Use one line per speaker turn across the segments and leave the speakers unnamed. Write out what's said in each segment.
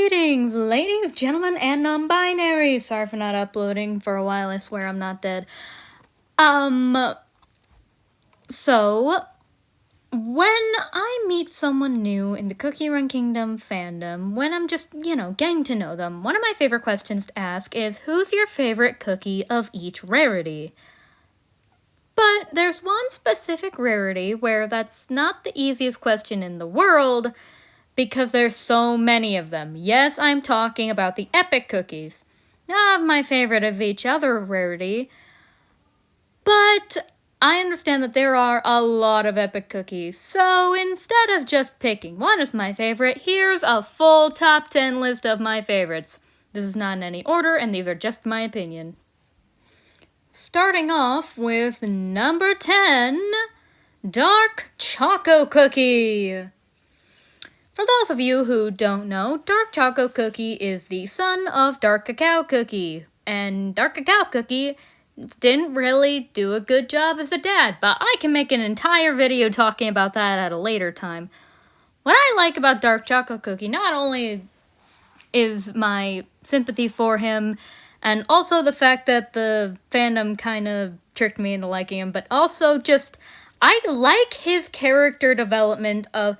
Greetings, ladies, gentlemen, and non-binary. Sorry for not uploading for a while. I swear I'm not dead. So, when I meet someone new in the Cookie Run Kingdom fandom, when I'm just, getting to know them, one of my favorite questions to ask is, who's your favorite cookie of each rarity? But there's one specific rarity where that's not the easiest question in the world, because there's so many of them. Yes, I'm talking about the epic cookies. Not my favorite of each other rarity, but I understand that there are a lot of epic cookies, so instead of just picking one as my favorite, here's a full top 10 list of my favorites. This is not in any order, and these are just my opinion. Starting off with number 10, Dark Choco Cookie. For those of you who don't know, Dark Choco Cookie is the son of Dark Cacao Cookie, and Dark Cacao Cookie didn't really do a good job as a dad, but I can make an entire video talking about that at a later time. What I like about Dark Choco Cookie not only is my sympathy for him, and also the fact that the fandom kind of tricked me into liking him, but also just, I like his character development of,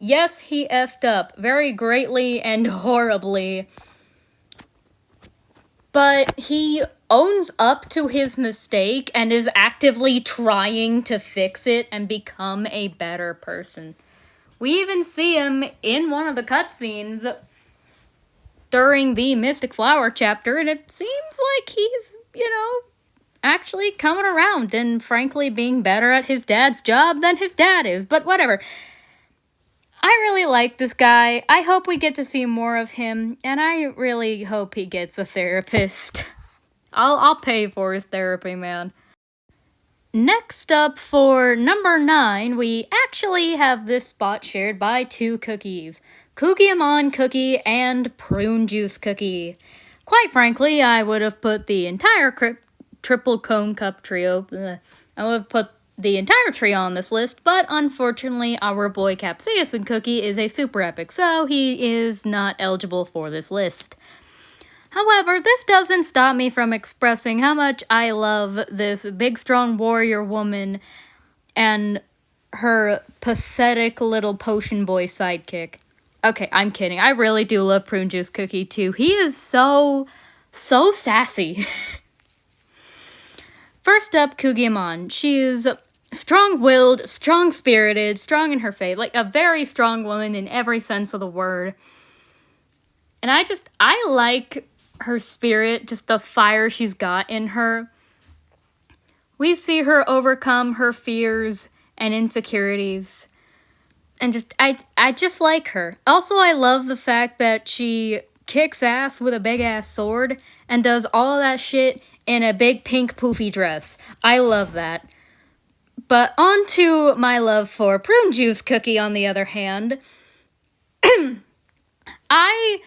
yes, he effed up very greatly and horribly, but he owns up to his mistake and is actively trying to fix it and become a better person. We even see him in one of the cutscenes during the Mystic Flower chapter, and it seems like he's, actually coming around and frankly being better at his dad's job than his dad is, but whatever. I really like this guy. I hope we get to see more of him, and I really hope he gets a therapist. I'll pay for his therapy, man. Next up, for number 9, we actually have this spot shared by 2 cookies. Kookiemon Cookie and Prune Juice Cookie. Quite frankly, I would have put the entire Triple Cone Cup trio, I would have put the entire trio on this list, but unfortunately our boy Capsaicin Cookie is a super epic, so he is not eligible for this list. However, this doesn't stop me from expressing how much I love this big strong warrior woman and her pathetic little potion boy sidekick. Okay, I'm kidding. I really do love Prune Juice Cookie too. He is so sassy. First up, Kookiemon. She is strong-willed, strong-spirited, strong in her faith, like a very strong woman in every sense of the word. And I like her spirit, just the fire she's got in her. We see her overcome her fears and insecurities. And I just like her. Also, I love the fact that she kicks ass with a big-ass sword and does all that shit in a big pink poofy dress. I love that. But on to my love for Prune Juice Cookie, on the other hand. I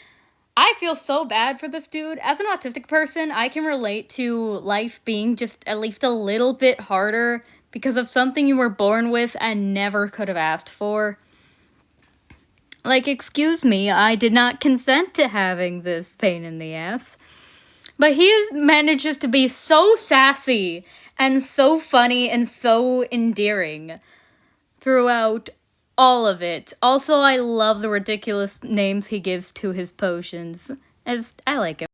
feel so bad for this dude. As an autistic person, I can relate to life being just at least a little bit harder because of something you were born with and never could have asked for. Like, excuse me, I did not consent to having this pain in the ass. But he manages to be so sassy and so funny and so endearing throughout all of it. Also, I love the ridiculous names he gives to his potions. I like it.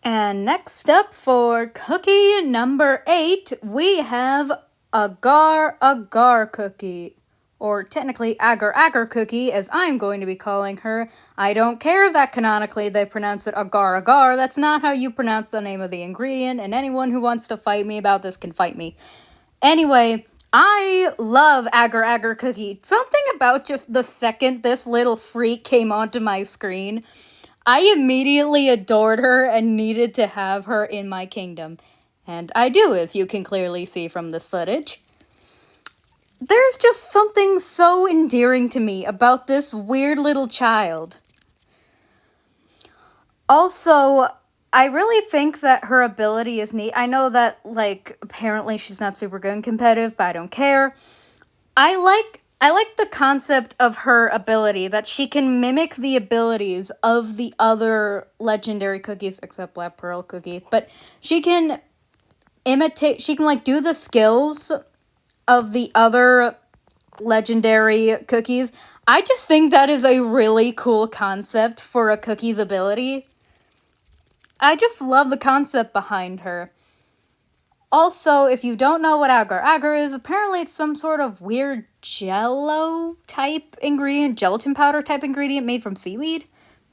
And next up, for cookie number 8, we have Agar Agar Cookie. Or technically Agar Agar Cookie, as I'm going to be calling her. I don't care that canonically they pronounce it Agar Agar. That's not how you pronounce the name of the ingredient, and anyone who wants to fight me about this can fight me. Anyway, I love Agar Agar Cookie. Something about just the second this little freak came onto my screen, I immediately adored her and needed to have her in my kingdom. And I do, as you can clearly see from this footage. There's just something so endearing to me about this weird little child. Also, I really think that her ability is neat. I know that, apparently she's not super good and competitive, but I don't care. I like I like the concept of her ability, that she can mimic the abilities of the other legendary cookies, except Black Pearl Cookie, but she can imitate, she can, like, do the skills of the other legendary cookies. I just think that is a really cool concept for a cookie's ability. I just love the concept behind her. Also, if you don't know what agar-agar is, apparently it's some sort of weird jello type ingredient, gelatin powder type ingredient made from seaweed.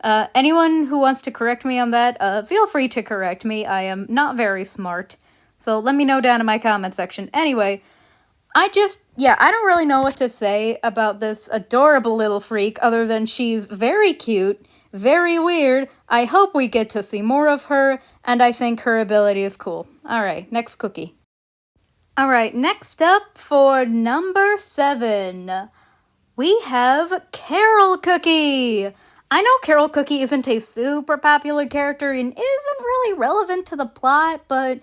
Anyone who wants to correct me on that, feel free to correct me. I am not very smart. So let me know down in my comment section. Anyway, I don't really know what to say about this adorable little freak other than she's very cute, very weird. I hope we get to see more of her, and I think her ability is cool. Alright, next cookie. Alright, next up for number 7, we have Carol Cookie. I know Carol Cookie isn't a super popular character and isn't really relevant to the plot, but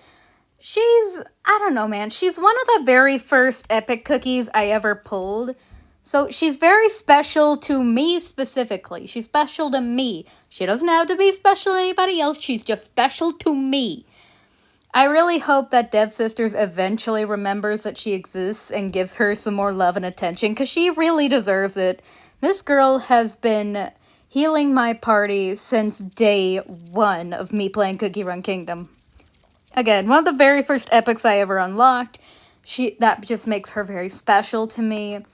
I don't know, man. She's one of the very first epic cookies I ever pulled. So she's very special to me specifically. She's special to me. She doesn't have to be special to anybody else. She's just special to me. I really hope that Dev Sisters eventually remembers that she exists and gives her some more love and attention, because she really deserves it. This girl has been healing my party since day 1 of me playing Cookie Run Kingdom. Again, one of the very first epics I ever unlocked. That just makes her very special to me.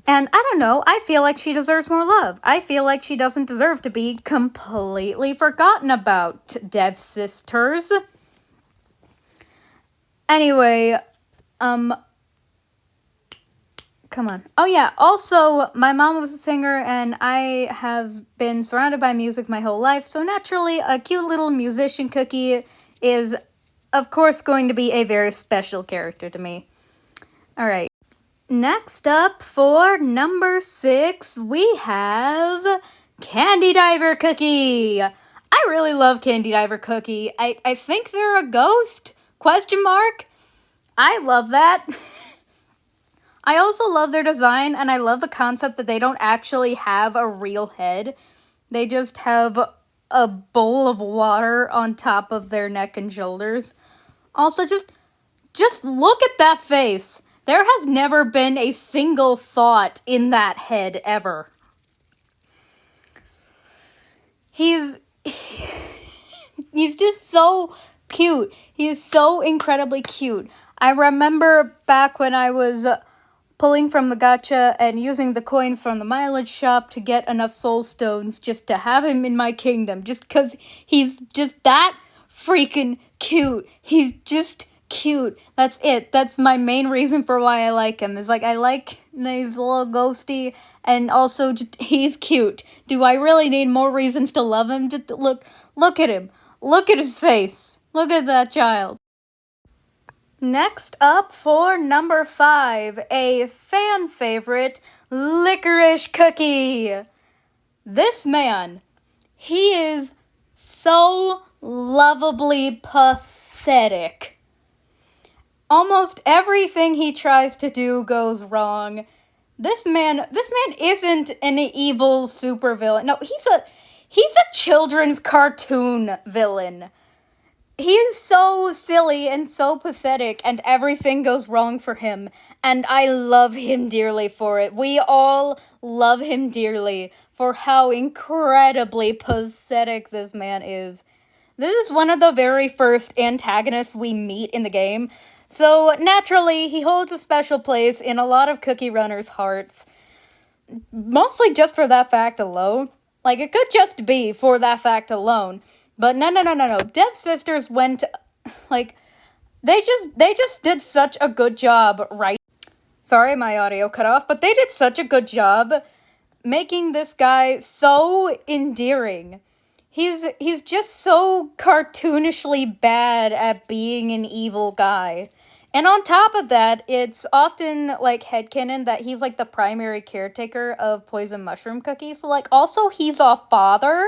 And I don't know, I feel like she deserves more love. I feel like she doesn't deserve to be completely forgotten about, Dev Sisters. Anyway, come on. Oh yeah, also, my mom was a singer, and I have been surrounded by music my whole life, so naturally, a cute little musician cookie is, of course, going to be a very special character to me. Alright. Next up, for number 6, we have Candy Diver Cookie. I really love Candy Diver Cookie. I think they're a ghost? ? I love that. I also love their design, and I love the concept that they don't actually have a real head. They just have a bowl of water on top of their neck and shoulders. Also, just look at that face. There has never been a single thought in that head, ever. He's just so cute. He is so incredibly cute. I remember back when I was pulling from the gacha and using the coins from the mileage shop to get enough soul stones just to have him in my kingdom, just because he's just that freaking cute. He's just cute. That's it. That's my main reason for why I like him. Is like, I like he's a little ghosty, and also just, he's cute. Do I really need more reasons to love him? Just look at him. Look at his face. Look at that child. Next up for number 5, a fan favorite, Licorice Cookie. This man, he is so lovably pathetic. Almost everything he tries to do goes wrong. This man isn't an evil supervillain. No, he's a children's cartoon villain. He is so silly and so pathetic, and everything goes wrong for him, and I love him dearly for it. We all love him dearly for how incredibly pathetic this man is. This is one of the very first antagonists we meet in the game, so naturally he holds a special place in a lot of Cookie Runners' hearts, mostly just for that fact alone. Like, it could just be for that fact alone. But no. Dev Sisters went, like, they just did such a good job, right? Sorry, my audio cut off, but they did such a good job making this guy so endearing. He's just so cartoonishly bad at being an evil guy. And on top of that, it's often, like, headcanon that he's, like, the primary caretaker of Poison Mushroom Cookie. So, like, also he's a father.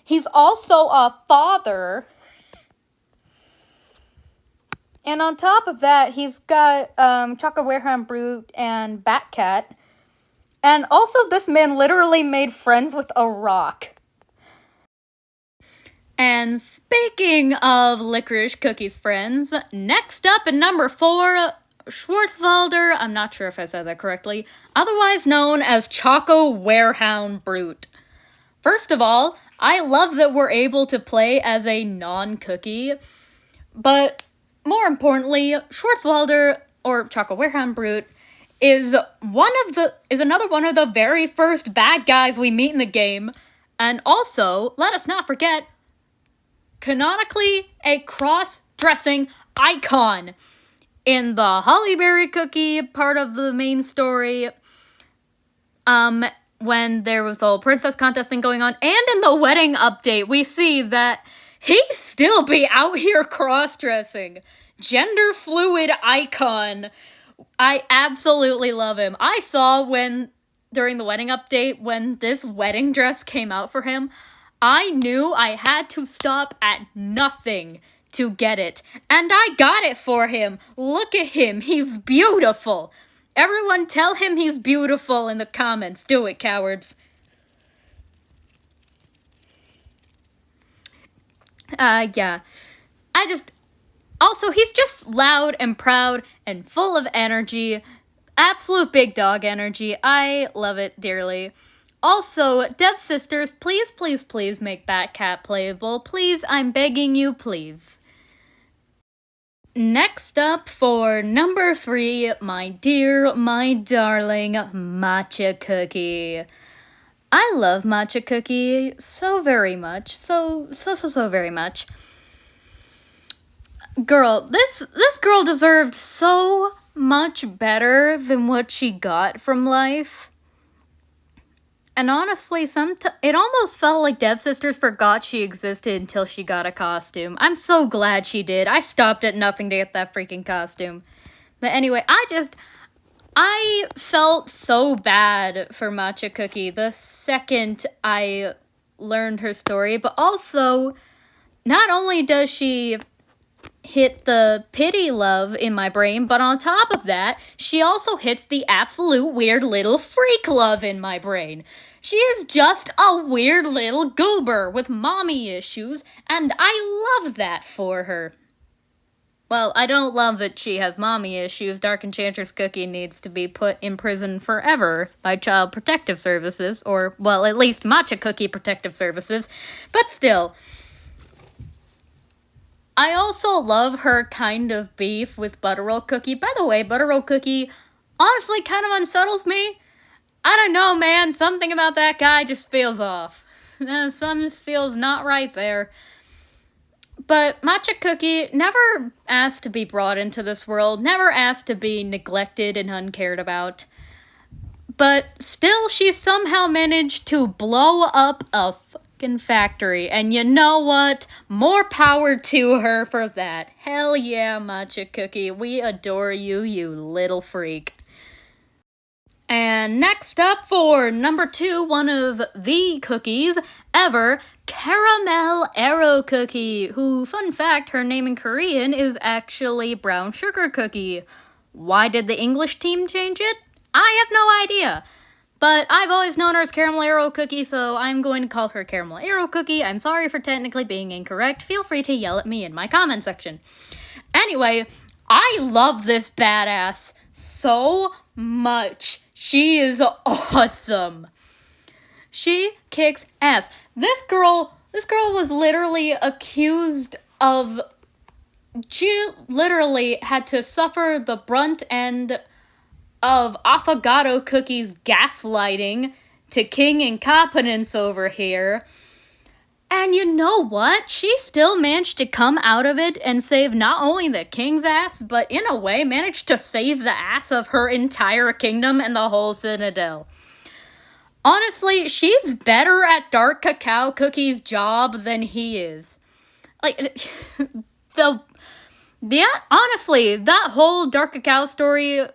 He's also a father. And on top of that, he's got Choco Wareham Brute and Batcat. And also, this man literally made friends with a rock. And speaking of Licorice Cookie's friends, next up at number 4, Schwarzwälder, I'm not sure if I said that correctly, otherwise known as Choco Warehound Brute. First of all, I love that we're able to play as a non-cookie, but more importantly, Schwarzwälder, or Choco Warehound Brute, is another one of the very first bad guys we meet in the game, and also, let us not forget, canonically a cross-dressing icon. In the Hollyberry Cookie part of the main story, when there was the whole princess contest thing going on, and in the wedding update, we see that he still be out here cross-dressing. Gender fluid icon. I absolutely love him. I saw during the wedding update, when this wedding dress came out for him, I knew I had to stop at nothing to get it. And I got it for him. Look at him. He's beautiful. Everyone tell him he's beautiful in the comments. Do it, cowards. Yeah. Also, he's just loud and proud and full of energy. Absolute big dog energy. I love it dearly. Also, Dev Sisters, please, please, please make Batcat playable. Please, I'm begging you, please. Next up for number 3, my dear, my darling Matcha Cookie. I love Matcha Cookie so very much. So very much. Girl, this girl deserved so much better than what she got from life. And honestly, it almost felt like Dev Sisters forgot she existed until she got a costume. I'm so glad she did. I stopped at nothing to get that freaking costume. But anyway, I felt so bad for Matcha Cookie the second I learned her story, but also, not only does she hit the pity love in my brain, but on top of that, she also hits the absolute weird little freak love in my brain. She is just a weird little goober with mommy issues, and I love that for her. Well, I don't love that she has mommy issues. Dark Enchantress Cookie needs to be put in prison forever by Child Protective Services, or, well, at least Matcha Cookie Protective Services, but still. I also love her kind of beef with Butterroll Cookie. By the way, Butterroll Cookie honestly kind of unsettles me. I don't know, man. Something about that guy just feels off. Something just feels not right there. But Matcha Cookie never asked to be brought into this world, never asked to be neglected and uncared about. But still, she somehow managed to blow up a fucking factory. And you know what? More power to her for that. Hell yeah, Matcha Cookie. We adore you, you little freak. And next up for number 2, one of the cookies ever, Caramel Arrow Cookie, who, fun fact, her name in Korean is actually Brown Sugar Cookie. Why did the English team change it? I have no idea. But I've always known her as Caramel Arrow Cookie, so I'm going to call her Caramel Arrow Cookie. I'm sorry for technically being incorrect. Feel free to yell at me in my comment section. Anyway, I love this badass so much. She is awesome. She kicks ass. This girl was literally accused of... She literally had to suffer the brunt end of Affogato Cookie's gaslighting to King Incompetence over here. And you know what? She still managed to come out of it and save not only the king's ass, but in a way managed to save the ass of her entire kingdom and the whole Citadel. Honestly, she's better at Dark Cacao Cookie's job than he is. Like, honestly, that whole Dark Cacao story...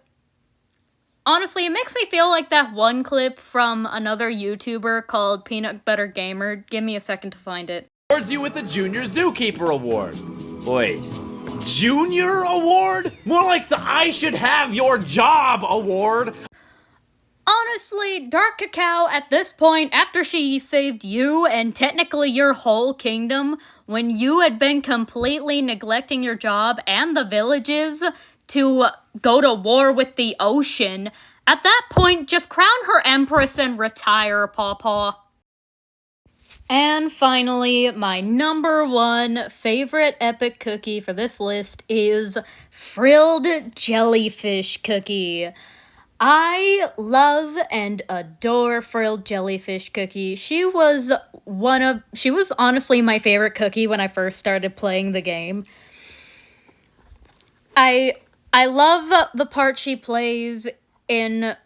Honestly, it makes me feel like that one clip from another YouTuber called Peanut Butter Gamer. Give me a second to find it.
Awards you with the Junior Zookeeper Award. Wait, Junior award? More like the I should have your job award.
Honestly, Dark Cacao, at this point, after she saved you and technically your whole kingdom, when you had been completely neglecting your job and the villages to go to war with the ocean, at that point, just crown her empress and retire, Pawpaw. And finally, my number one favorite epic cookie for this list is Frilled Jellyfish Cookie. I love and adore Frilled Jellyfish Cookie. She was honestly my favorite cookie when I first started playing the game. I love the part she plays in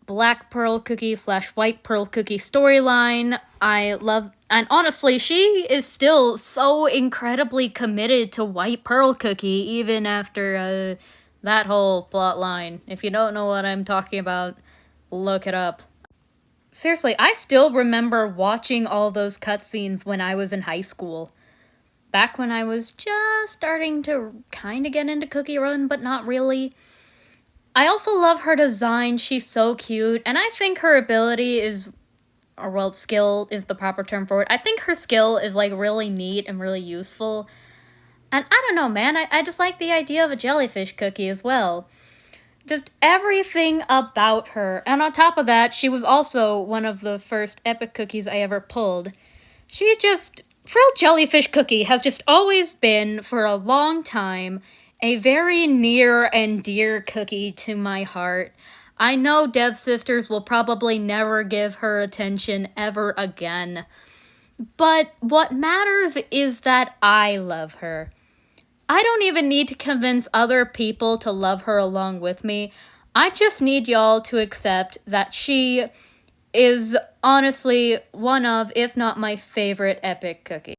Black Pearl Cookie / White Pearl Cookie storyline. And honestly, she is still so incredibly committed to White Pearl Cookie even after that whole plot line. If you don't know what I'm talking about, look it up. Seriously, I still remember watching all those cutscenes when I was in high school. Back when I was just starting to kind of get into Cookie Run, but not really. I also love her design. She's so cute, and I think her ability is, or well, skill is the proper term for it. I think her skill is, like, really neat and really useful. And I don't know, man, I just like the idea of a jellyfish cookie as well. Just everything about her. And on top of that, she was also one of the first epic cookies I ever pulled. Frilled Jellyfish Cookie has just always been, for a long time, a very near and dear cookie to my heart. I know Dev Sisters will probably never give her attention ever again. But what matters is that I love her. I don't even need to convince other people to love her along with me. I just need y'all to accept that she is honestly one of, if not my favorite epic cookie.